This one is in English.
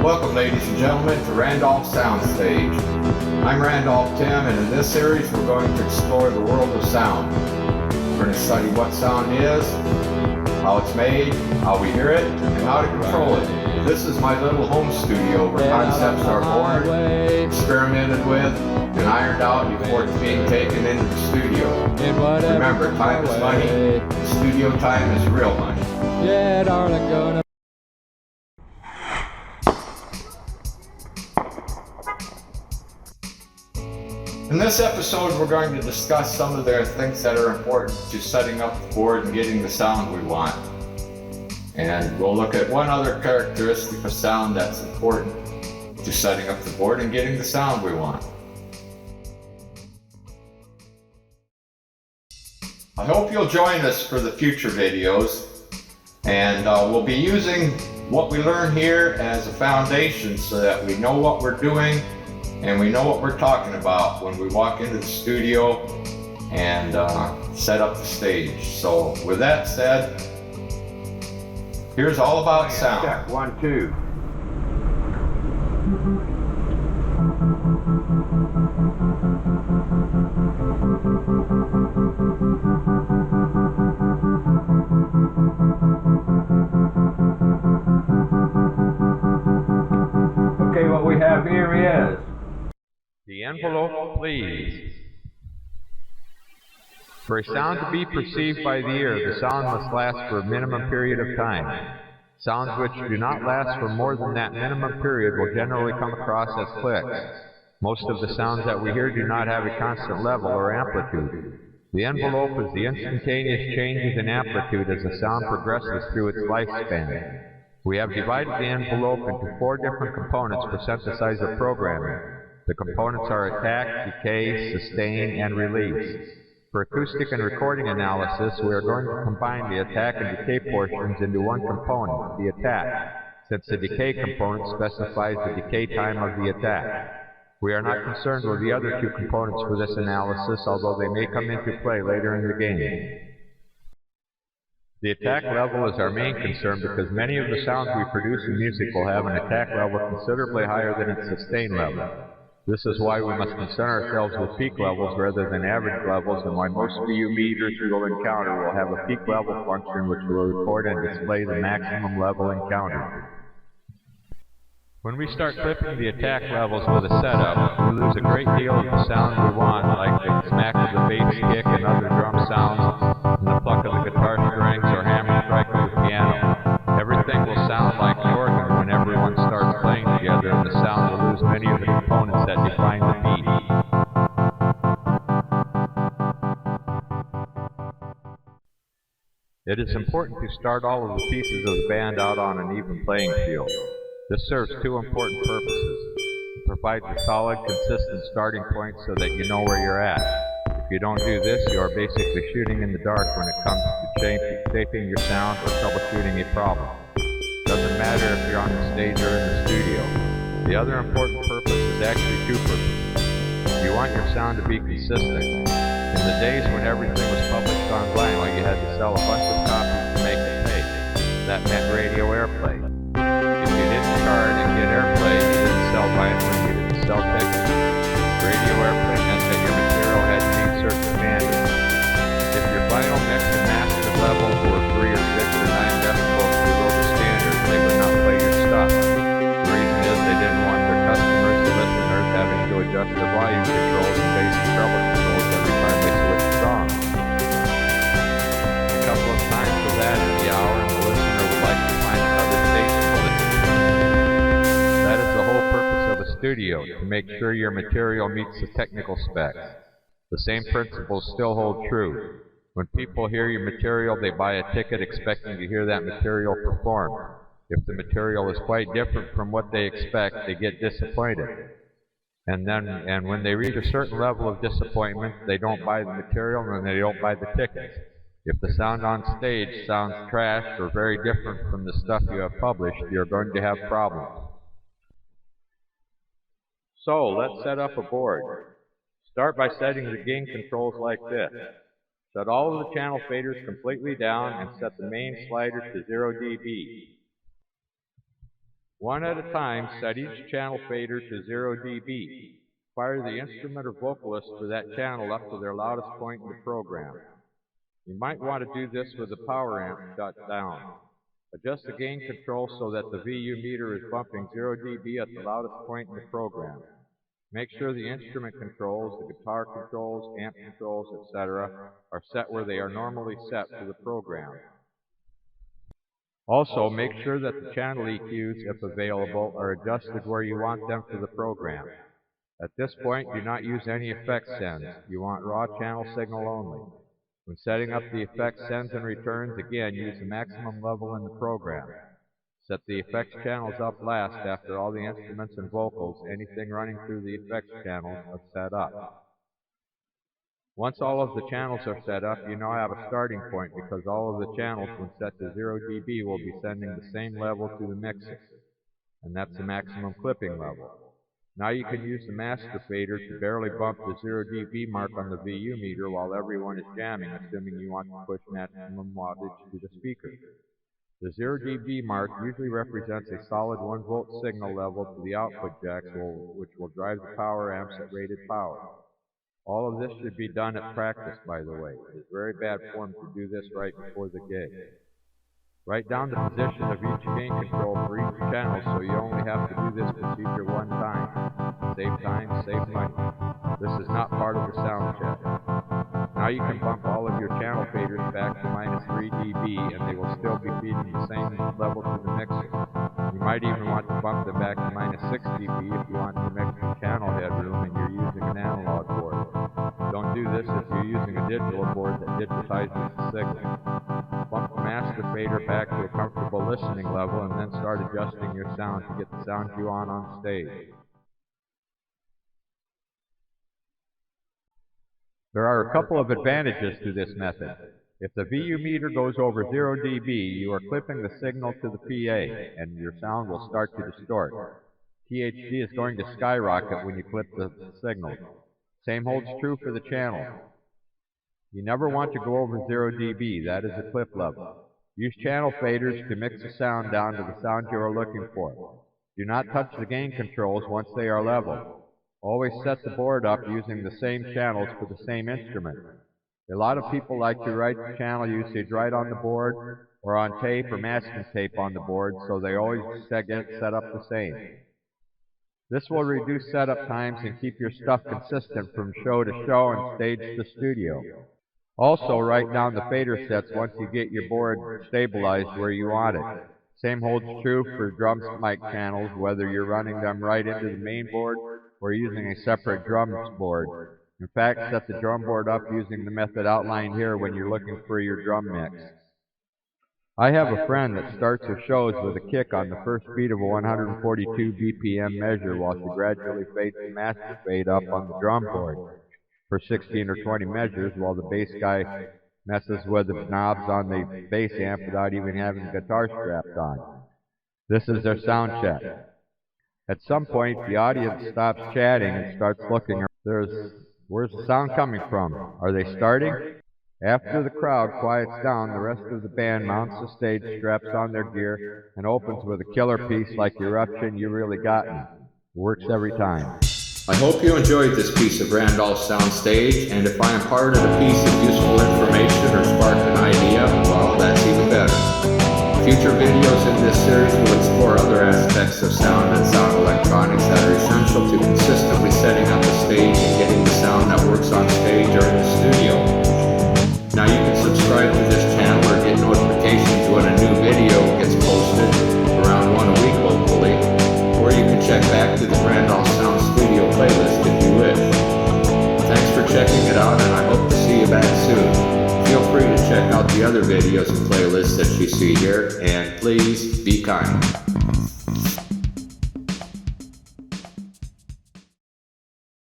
Welcome, ladies and gentlemen, to Randolph Soundstage. I'm Randolph Timm, and in this series we're going to explore the world of sound. We're going to study what sound is, how it's made, how we hear it, and how to control it. This is my little home studio where concepts are born, experimented with, and ironed out before it's being taken into the studio. Remember, time is money, and studio time is real money. Yeah, darling, gonna. In this episode, we're going to discuss some of the things that are important to setting up the board and getting the sound we want. And we'll look at one other characteristic of sound that's important to setting up the board and getting the sound we want. I hope you'll join us for the future videos, and we'll be using what we learn here as a foundation so that we know what we're doing and we know what we're talking about when we walk into the studio and set up the stage. So with that said, here's all about sound. Check, 1, 2. Okay, what we have here is the envelope, please. For a sound to be perceived by the ear, the sound must last for a minimum period of time. Sounds which do not last for more than that minimum period will generally come across as clicks. Most of the sounds that we hear do not have a constant level or amplitude. The envelope is the instantaneous changes in amplitude as the sound progresses through its lifespan. We have divided the envelope into 4 different components for synthesizer programming. The components are attack, decay, sustain, and release. For acoustic and recording analysis, we are going to combine the attack and decay portions into one component, the attack, since the decay component specifies the decay time of the attack. We are not concerned with the other 2 components for this analysis, although they may come into play later in the game. The attack level is our main concern because many of the sounds we produce in music will have an attack level considerably higher than its sustain level. This is why we must concern ourselves with peak levels rather than average levels, and why most VU meters we will encounter will have a peak level function which will record and display the maximum level encountered. When we start clipping the attack levels with a setup, we lose a great deal of the sound we want, like the smack of the bass kick and other drum sounds, and the pluck of the guitar strings or hammer strike of the piano. Everything will sound like an organ when everyone starts playing together, and the sound will lose many of the components that define the beat. It is important to start all of the pieces of the band out on an even playing field. This serves 2 important purposes. It provides a solid, consistent starting point so that you know where you're at. If you don't do this, you are basically shooting in the dark when it comes to shaping your sound or troubleshooting a problem. It doesn't matter if you're on the stage or in the studio. The other important purpose is actually 2 purposes. You want your sound to be consistent. In the days when everything was published on vinyl, you had to sell a bunch of copies to make it pay. That meant radio airplay. If you didn't chart and get airplay, you didn't sell vinyl and you didn't sell tickets. Radio airplay meant that your material had to meet certain standards. If your vinyl mix and master levels were 3 or 6 or 9 decibels below the standard, they would not play your stuff. The reason is they didn't want their customers, the listeners, having to adjust their volume controls and basic treble controls every time they switched songs. A couple of times for that in the hour, and the listener would like to find another station to listen to. That is the whole purpose of a studio, to make sure your material meets the technical specs. The same principles still hold true. When people hear your material, they buy a ticket expecting to hear that material perform. If the material is quite different from what they expect, they get disappointed. And when they reach a certain level of disappointment, they don't buy the material and they don't buy the tickets. If the sound on stage sounds trash or very different from the stuff you have published, you're going to have problems. So, let's set up a board. Start by setting the gain controls like this. Set all of the channel faders completely down and set the main slider to 0 dB. One at a time, set each channel fader to 0 dB. Fire the instrument or vocalist for that channel up to their loudest point in the program. You might want to do this with the power amp shut down. Adjust the gain control so that the VU meter is bumping 0 dB at the loudest point in the program. Make sure the instrument controls, the guitar controls, amp controls, etc. are set where they are normally set for the program. Also, make sure that the channel EQs, if available, are adjusted where you want them for the program. At this point, do not use any effect sends. You want raw channel signal only. When setting up the effect sends and returns, again, use the maximum level in the program. Set the effects channels up last after all the instruments and vocals, anything running through the effects channels, are set up. Once all of the channels are set up, you now have a starting point because all of the channels, when set to 0 dB, will be sending the same level to the mixer, and that's the maximum clipping level. Now you can use the master fader to barely bump the 0 dB mark on the VU meter while everyone is jamming, assuming you want to push maximum wattage to the speaker. The 0 dB mark usually represents a solid 1 volt signal level to the output jacks, which will drive the power amps at rated power. All of this should be done at practice, by the way. It is very bad form to do this right before the gig. Write down the position of each gain control for each channel so you only have to do this procedure one time. Save time, save money. This is not part of the sound check. Now you can bump all of your channel faders back to -3 dB and they will still be feeding the same level to the mixer. You might even want to bump them back to -6 dB if you want to mix the channel headroom and you're using an analog board. Don't do this if you're using a digital board that digitizes the signal. Bump the master fader back to a comfortable listening level and then start adjusting your sound to get the sound you want on stage. There are a couple of advantages to this method. If the VU meter goes over 0 dB, you are clipping the signal to the PA, and your sound will start to distort. THD is going to skyrocket when you clip the signal. Same holds true for the channel. You never want to go over 0 dB, that is the clip level. Use channel faders to mix the sound down to the sound you are looking for. Do not touch the gain controls once they are level. Always set the board up using the same channels for the same instrument. A lot of people like to write the channel usage right on the board or on tape or masking tape on the board, so they always get set up the same. This will reduce setup times and keep your stuff consistent from show to show and stage to studio. Also, write down the fader sets once you get your board stabilized where you want it. Same holds true for drums mic channels, whether you're running them right into the main board or using a separate drums board. In fact, set the drum board up using the method outlined here when you're looking for your drum mix. I have a friend that starts her shows with a kick on the first beat of a 142 BPM measure while she gradually fades the master fade up on the drum board for 16 or 20 measures while the bass guy messes with the knobs on the bass amp without even having the guitar strapped on. This is their sound check. At some point, the audience stops chatting and starts looking. Where's the sound coming from? Are they starting? After the crowd quiets down, the rest of the band mounts the stage, straps on their gear, and opens with a killer piece like Eruption You Really Gotten. It works every time. I hope you enjoyed this piece of Randolph Soundstage, and if I imparted a piece of useful information or sparked an idea, well, that's even better. Future videos in this series will explore other aspects of sound and sound electronics that are essential to consistently setting up a stage and getting the sound that works on stage or in the studio. Now you can subscribe to this channel or get notifications when a new video gets posted, around one a week hopefully, or you can check back to the Randolph Sound Studio playlist if you wish. Thanks for checking it out, and I hope to see you back soon. Feel free to check out the other videos and playlists that you see here, and please be kind.